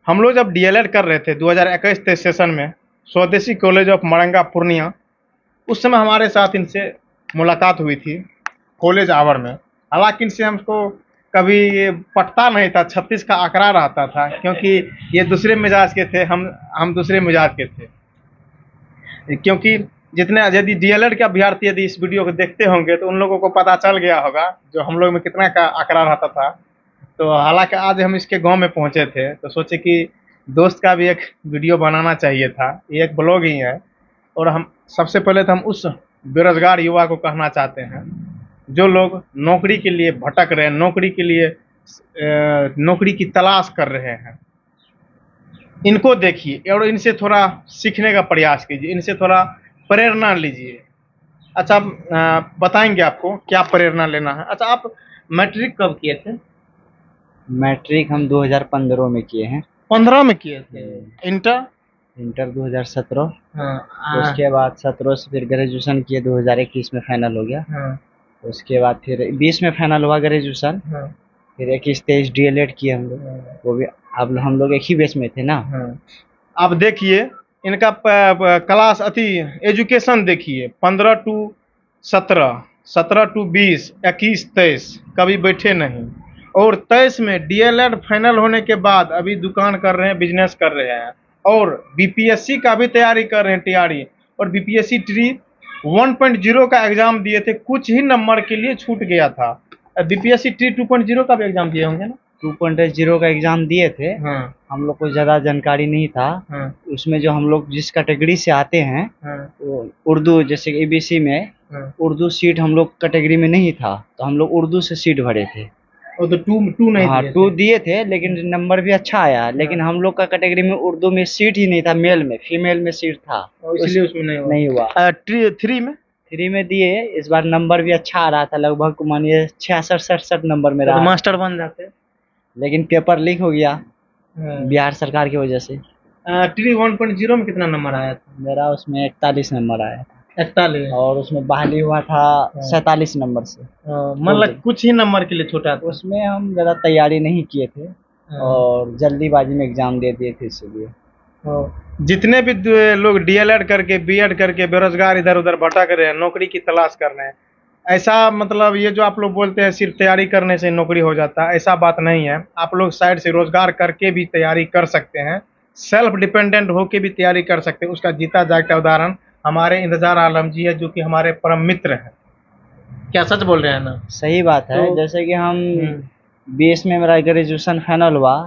हम लोग जब डीएलएड कर रहे थे 2021-23 सेशन में स्वदेशी कॉलेज ऑफ मरंगा पूर्णिया, उस समय हमारे साथ इनसे मुलाकात हुई थी कॉलेज आवर में। हालांकि इनसे हमको कभी ये पटता नहीं था, 36 का आंकड़ा रहता था, क्योंकि ये दूसरे मिजाज के थे, हम दूसरे मिजाज के थे। क्योंकि जितने यदि डीएलएड के अभ्यर्थी यदि इस वीडियो को देखते होंगे तो उन लोगों को पता चल गया होगा जो हम लोग में कितना का आंकड़ा रहता था। तो हालांकि आज हम इसके गांव में पहुंचे थे तो सोचे कि दोस्त का भी एक वीडियो बनाना चाहिए था, ये एक ब्लॉग ही है। और हम सबसे पहले तो हम उस बेरोजगार युवा को कहना चाहते हैं जो लोग नौकरी के लिए भटक रहे हैं, नौकरी के लिए नौकरी की तलाश कर रहे हैं, इनको देखिए और इनसे थोड़ा सीखने का प्रयास कीजिए, इनसे थोड़ा प्रेरणा लीजिए। अच्छा, बताएंगे आपको क्या प्रेरणा लेना है। अच्छा, आप मैट्रिक कब किए थे? मैट्रिक हम 2015 में किए हैं। 15 में किए थे। इंटर? इंटर 2017। हाँ। उसके बाद 17 से फिर ग्रेजुएशन किए, 2021 में फाइनल हो गया। हाँ। उसके बाद फिर 20 में फाइनल हुआ ग्रेजुएशन। हाँ। फिर 21-23 डीएलएड किए हम लोग। वो भी अब हम लोग एक ही बेच में थे ना। अब देखिए इनका क्लास एजुकेशन देखिए, 15 टू 17, 17 टू 20, 21, 23 कभी बैठे नहीं। और 23 में डीएलएड फाइनल होने के बाद अभी दुकान कर रहे हैं, बिजनेस कर रहे हैं, और बीपीएससी का भी तैयारी कर रहे हैं, टीआरई। और बीपीएससी ट्री 1.0 का एग्जाम दिए थे, कुछ ही नंबर के लिए छूट गया था। बीपीएससी ट्री 2.0 का भी एग्जाम दिए होंगे ना? 2.0 का एग्जाम दिए थे। हम लोग को ज़्यादा जानकारी नहीं था। उसमें जो हम लोग जिस कैटेगरी से आते हैं, वो उर्दू, जैसे एबीसी में उर्दू सीट हम लोग कैटेगरी में नहीं था, तो हम लोग उर्दू से सीट भरे थे। तो टू नहीं? हाँ, 2 दिए थे, लेकिन नंबर भी अच्छा आया। लेकिन हम लोग का कैटेगरी में उर्दू में सीट ही नहीं था, मेल में, फीमेल में सीट था, इसलिए उसमें नहीं हुआ। 3 में दिए। इस बार नंबर भी अच्छा आ रहा था, लगभग मानिए 66-67 नंबर में रहा। मास्टर बन जाते। लेकिन पेपर लीक हो गया बिहार सरकार की वजह से। ट्री 1.0 में कितना नंबर आया था? मेरा उसमें 41 नंबर आया था। 41? और उसमें बहाली हुआ था 47 नंबर से। मतलब कुछ ही नंबर के लिए छूटा था। उसमें हम ज़्यादा तैयारी नहीं किए थे और जल्दीबाजी में एग्जाम दे दिए थे, इसलिए। जितने भी लोग डीएलएड करके, बीएड करके बेरोजगार इधर उधर भटक रहे हैं, नौकरी की तलाश कर रहे हैं, ऐसा मतलब ये जो आप लोग बोलते हैं सिर्फ तैयारी करने से नौकरी हो जाता है, ऐसा बात नहीं है। आप लोग साइड से रोजगार करके भी तैयारी कर सकते हैं, सेल्फ डिपेंडेंट होके भी तैयारी कर सकते हैं। उसका जीता जागता उदाहरण हमारे इंतजार आलम जी है, जो कि हमारे परम मित्र हैं। क्या सच बोल रहे हैं ना? सही बात है। तो जैसे कि हम 20 में मेरा ग्रेजुएशन फाइनल हुआ,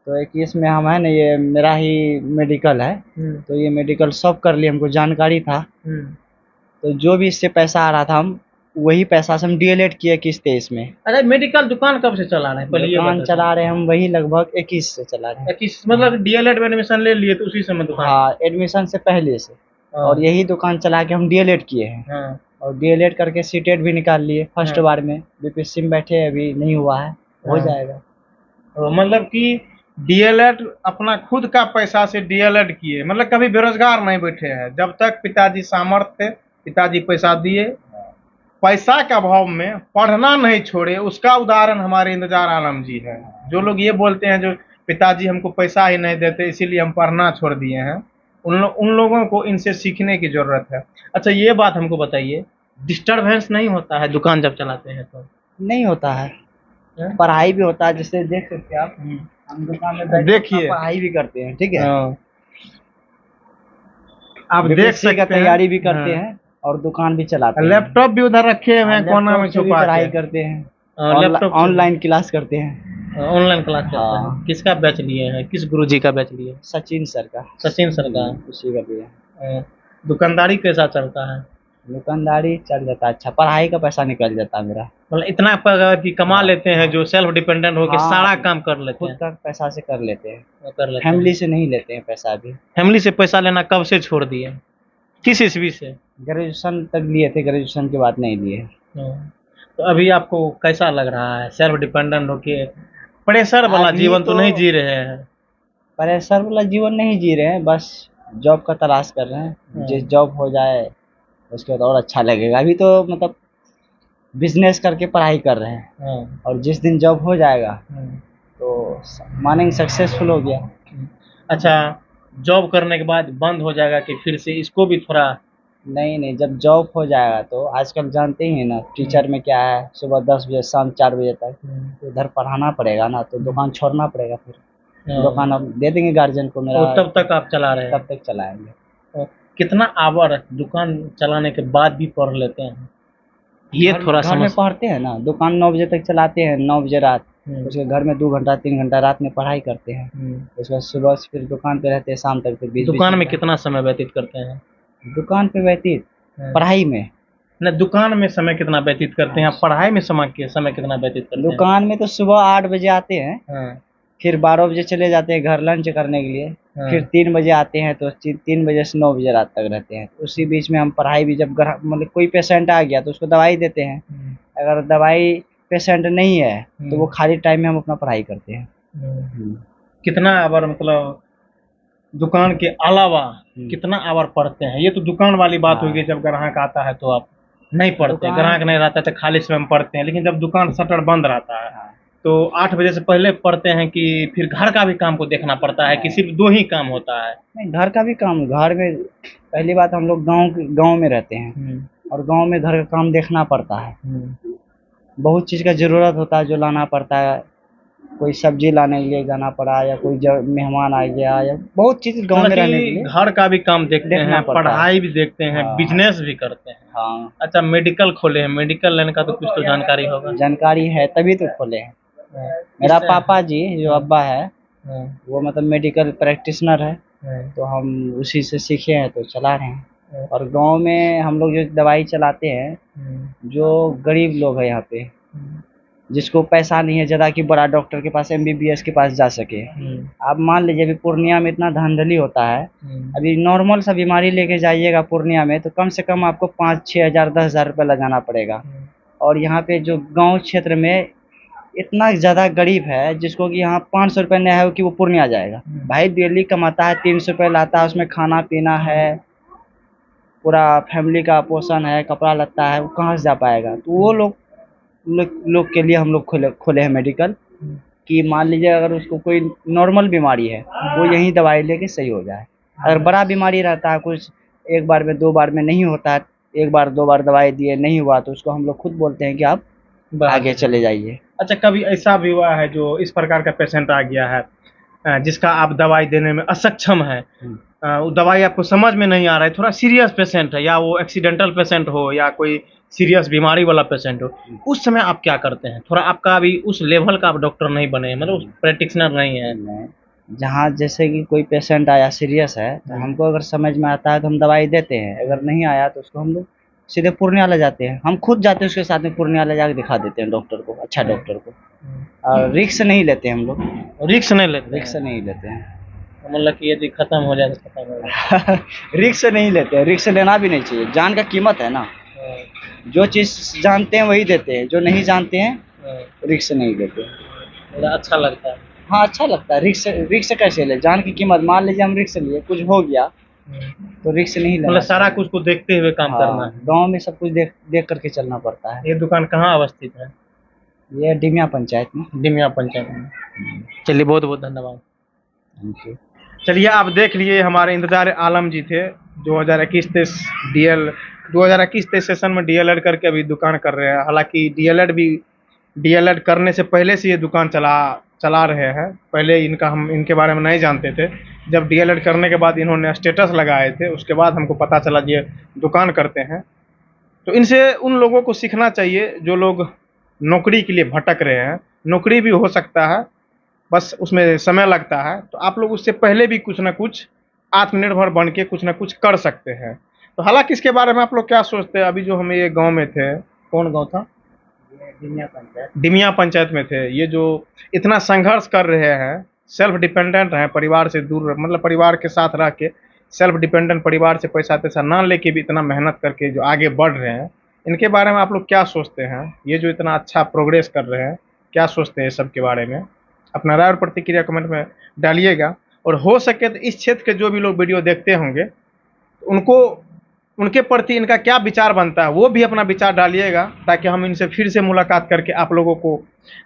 तो 21 में हम है ना, ये मेरा ही मेडिकल है, तो ये मेडिकल सब कर लिए, हमको जानकारी था। तो जो भी इससे पैसा आ रहा था, हम वही पैसा से हम डीएलएड किए 21-23 में। अरे मेडिकल दुकान कब से चला रहे हैं? दुकान चला रहे हैं हम वही लगभग 21 से चला रहे हैं। 21 मतलब डीएलएड में एडमिशन ले लिए तो उसी समय दुकान? हाँ, एडमिशन से पहले से। और यही दुकान चला के हम डीएलएड किए हैं। और डीएलएड करके सीटेट भी निकाल लिए फर्स्ट बार में। बीपीएससी में बैठे, अभी नहीं हुआ है, हो जाएगा। मतलब कि डीएलएड अपना खुद का पैसा से डीएलएड किए, मतलब कभी बेरोजगार नहीं बैठे हैं। जब तक पिताजी सामर्थ्य थे, पिताजी पैसा दिए, पैसा के अभाव में पढ़ना नहीं छोड़े। उसका उदाहरण हमारे इंतजार आलम जी है। जो लोग ये बोलते हैं जो पिताजी हमको पैसा ही नहीं देते इसीलिए हम पढ़ना छोड़ दिए हैं, उन लोगों को इनसे सीखने की जरूरत है। अच्छा, ये बात हमको बताइए, डिस्टर्बेंस नहीं होता है दुकान जब चलाते हैं तो? नहीं होता है, पढ़ाई भी होता है। जैसे देख सकते हैं आप, हम दुकान में देखिए पढ़ाई भी करते हैं, ठीक है। आप देख सकते हैं, तैयारी भी करते हैं और दुकान भी चलाते हैं। लैपटॉप भी उधर रखे हुए हैं कोना में छुपा के। पढ़ाई करते हैं, ऑनलाइन क्लास करते हैं। ऑनलाइन क्लास करते हैं। किसका बैच लिए हैं? किस गुरुजी का बैच लिए? सचिन सर का। सचिन सर का? उसी का लिया। दुकानदारी कैसा चलता है? दुकानदारी चल जाता है अच्छा, पढ़ाई का पैसा निकल जाता है मेरा। मतलब इतना कमा लेते हैं जो सेल्फ डिपेंडेंट होकर सारा काम कर लेते हैं? खुद का पैसा से कर लेते हैं, फैमिली से नहीं लेते हैं पैसा। अभी फैमिली से पैसा लेना कब से छोड़ दिए? किस ईस्वी से? ग्रेजुएशन तक लिए थे, ग्रेजुएशन के बाद नहीं लिए। तो अभी आपको कैसा लग रहा है सेल्फ डिपेंडेंट होके? प्रेशर वाला जीवन तो नहीं जी रहे हैं? प्रेशर वाला जीवन नहीं जी रहे हैं, बस जॉब का तलाश कर रहे हैं। जिस जॉब हो जाए उसके बाद और अच्छा लगेगा। अभी तो मतलब बिजनेस करके पढ़ाई कर रहे हैं, और जिस दिन जॉब हो जाएगा तो मानेंगे सक्सेसफुल हो गया। अच्छा, जॉब करने के बाद बंद हो जाएगा कि फिर से इसको भी थोड़ा? नहीं नहीं, जब जॉब हो जाएगा तो आजकल जानते ही हैं ना टीचर में क्या है, सुबह 10 बजे शाम 4 बजे तक, तो इधर पढ़ाना पड़ेगा ना, तो दुकान छोड़ना पड़ेगा। फिर दुकान अब दे देंगे गार्जियन को मेरा, और तब तक आप चला रहे हैं? तब तक चलाएंगे। और कितना आवर दुकान चलाने के बाद भी पढ़ लेते हैं, ये थोड़ा घर में पढ़ते हैं ना, दुकान 9 बजे तक चलाते हैं, 9 बजे रात, उसके घर में 2 घंटा 3 घंटा रात में पढ़ाई करते हैं, उसके बाद सुबह से फिर दुकान पे रहते हैं शाम तक। फिर दुकान में कितना समय व्यतीत करते हैं? दुकान पे व्यतीत, पढ़ाई में न, दुकान में समय कितना व्यतीत करते हैं, पढ़ाई में समय कितना व्यतीत करते हैं? दुकान में तो सुबह 8 बजे आते हैं, हाँ, फिर 12 बजे चले जाते हैं घर लंच करने के लिए, हाँ। फिर 3 बजे आते हैं, तो 3 बजे से 9 बजे रात तक रहते हैं। उसी बीच में हम पढ़ाई भी, जब मतलब कोई पेशेंट आ गया तो उसको दवाई देते हैं, अगर दवाई पेशेंट नहीं है तो वो खाली टाइम में हम अपना पढ़ाई करते हैं। कितना आवर मतलब दुकान के अलावा कितना आवर पढ़ते हैं? ये तो दुकान वाली बात होगी, जब ग्राहक आता है तो आप नहीं पढ़ते, ग्राहक नहीं रहता तो खाली समय में पढ़ते हैं, लेकिन जब दुकान शटर बंद रहता है तो 8 बजे से पहले पढ़ते हैं कि फिर घर का भी काम को देखना पड़ता है कि सिर्फ 2 ही काम होता है? नहीं, घर का भी काम, घर में पहली बात हम लोग गांव में रहते हैं, और गांव में घर का काम देखना पड़ता है, बहुत चीज़ का ज़रूरत होता है जो लाना पड़ता है, कोई सब्जी लाने के लिए जाना पड़ा, या कोई मेहमान आ गया, या बहुत चीज़ गांव में रहने के लिए घर का भी काम देखते हैं, पढ़ाई भी देखते हैं, हाँ। बिजनेस भी करते हैं। हाँ, अच्छा, मेडिकल खोले हैं, मेडिकल लाइन का तो कुछ तो जानकारी होगा? जानकारी है तभी तो खोले हैं। मेरा पापा जी जो अब्बा है वो मतलब मेडिकल प्रैक्टिशनर है, तो हम उसी से सीखे हैं तो चला रहे हैं। और गांव में हम लोग जो दवाई चलाते हैं, जो गरीब लोग हैं यहाँ पे, जिसको पैसा नहीं है ज़्यादा कि बड़ा डॉक्टर के पास MBBS के पास जा सके, आप मान लीजिए अभी पूर्णिया में इतना धांधली होता है, अभी नॉर्मल सा बीमारी लेके जाइएगा पूर्णिया में तो कम से कम आपको 5-6 हज़ार 10 हज़ार रुपये लगाना पड़ेगा। और यहाँ पे जो गांव क्षेत्र में इतना ज़्यादा गरीब है जिसको कि यहाँ 500 रुपये नहीं है कि वो पूर्णिया जाएगा, भाई डेली कमाता है 300 रुपये लाता है, उसमें खाना पीना है, पूरा फैमिली का पोषण है, कपड़ा लत्ता है, वो कहाँ से जा पाएगा। तो वो लोग के लिए हम लोग खोले हैं मेडिकल, कि मान लीजिए अगर उसको कोई नॉर्मल बीमारी है वो यहीं दवाई लेके सही हो जाए। अगर बड़ा बीमारी रहता है, कुछ एक बार में 2 बार में नहीं होता है, 1 बार 2 बार दवाई दिए नहीं हुआ, तो उसको हम लोग खुद बोलते हैं कि आप आगे चले जाइए। अच्छा, कभी ऐसा भी हुआ है जो इस प्रकार का पेशेंट आ गया है जिसका आप दवाई देने में असक्षम है, वो दवाई आपको समझ में नहीं आ रहा है, थोड़ा सीरियस पेशेंट है, या वो एक्सीडेंटल पेशेंट हो या कोई सीरियस बीमारी वाला पेशेंट हो, उस समय आप क्या करते हैं? थोड़ा आपका अभी उस लेवल का आप डॉक्टर नहीं बने हैं, मतलब प्रैक्टिशनर नहीं है। जहाँ जैसे कि कोई पेशेंट आया सीरियस है तो हमको अगर समझ में आता है तो हम दवाई देते हैं, अगर नहीं आया तो उसको हम लोग सीधे पूर्णिया ले जाते हैं, हम खुद जाते हैं उसके साथ में, पूर्णिया ले जाकर दिखा देते हैं डॉक्टर को, अच्छा डॉक्टर को। और रिक्स नहीं लेते हम लोग, रिक्स नहीं लेते? रिक्स नहीं लेते हैं, मतलब कि यदि खत्म हो जाए तो खत्म हो जाए। रिक्स नहीं लेते हैं, रिक्स लेना भी नहीं चाहिए, जान का कीमत है ना, जो चीज़ जानते हैं वही देते हैं, जो नहीं जानते हैं रिक्स नहीं लेते। अच्छा लगता है? हाँ, अच्छा लगता है। रिक्स कैसे ले, जान की कीमत, मान लीजिए हम रिक्स लिए, कुछ हो गया तो रिक्स नहीं लेना, मतलब सारा कुछ को देखते हुए काम करना है। गांव में सब कुछ देख करके चलना पड़ता है। ये दुकान कहाँ अवस्थित है? ये डिमिया पंचायत में। डिमिया पंचायत में। चलिए, बहुत बहुत धन्यवाद। Thank you. चलिए, आप देख लिए हमारे इंतजार आलम जी थे, 2021-23 2021-23 सेशन में DLED करके अभी दुकान कर रहे हैं। हालांकि DLED करने से पहले से ये दुकान चला रहे हैं, पहले हम इनके बारे में नहीं जानते थे। जब DLED करने के बाद इन्होंने स्टेटस लगाए थे, उसके बाद हमको पता चला ये दुकान करते हैं। तो इनसे उन लोगों को सीखना चाहिए जो लोग नौकरी के लिए भटक रहे हैं। नौकरी भी हो सकता है, बस उसमें समय लगता है, तो आप लोग उससे पहले भी कुछ ना कुछ आत्मनिर्भर बन के कुछ ना कुछ कर सकते हैं। तो हालांकि इसके बारे में आप लोग क्या सोचते हैं? अभी जो हम ये गांव में थे, कौन गांव था? डिमिया पंचायत में थे। ये जो इतना संघर्ष कर रहे हैं, सेल्फ डिपेंडेंट हैं, परिवार से दूर, मतलब परिवार के साथ रह के सेल्फ डिपेंडेंट, परिवार से पैसा तैसा ना लेके भी इतना मेहनत करके जो आगे बढ़ रहे हैं, इनके बारे में आप लोग क्या सोचते हैं? ये जो इतना अच्छा प्रोग्रेस कर रहे हैं, क्या सोचते हैं सब के बारे में? अपना राय और प्रतिक्रिया कमेंट में डालिएगा। और हो सके तो इस क्षेत्र के जो भी लोग वीडियो देखते होंगे उनको उनके प्रति इनका क्या विचार बनता है, वो भी अपना विचार डालिएगा, ताकि हम इनसे फिर से मुलाकात करके आप लोगों को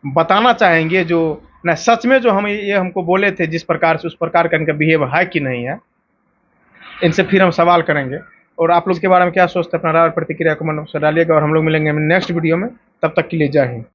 बताना चाहेंगे जो न सच में जो हम ये हमको बोले थे जिस प्रकार से, उस प्रकार का इनका बिहेव है कि नहीं है। इनसे फिर हम सवाल करेंगे। और आप लोग के बारे में क्या सोचते हैं, अपना राय और प्रतिक्रिया कमेंट बॉक्स में डालिएगा। और हम लोग मिलेंगे नेक्स्ट वीडियो में, तब तक के लिए जय हिंद।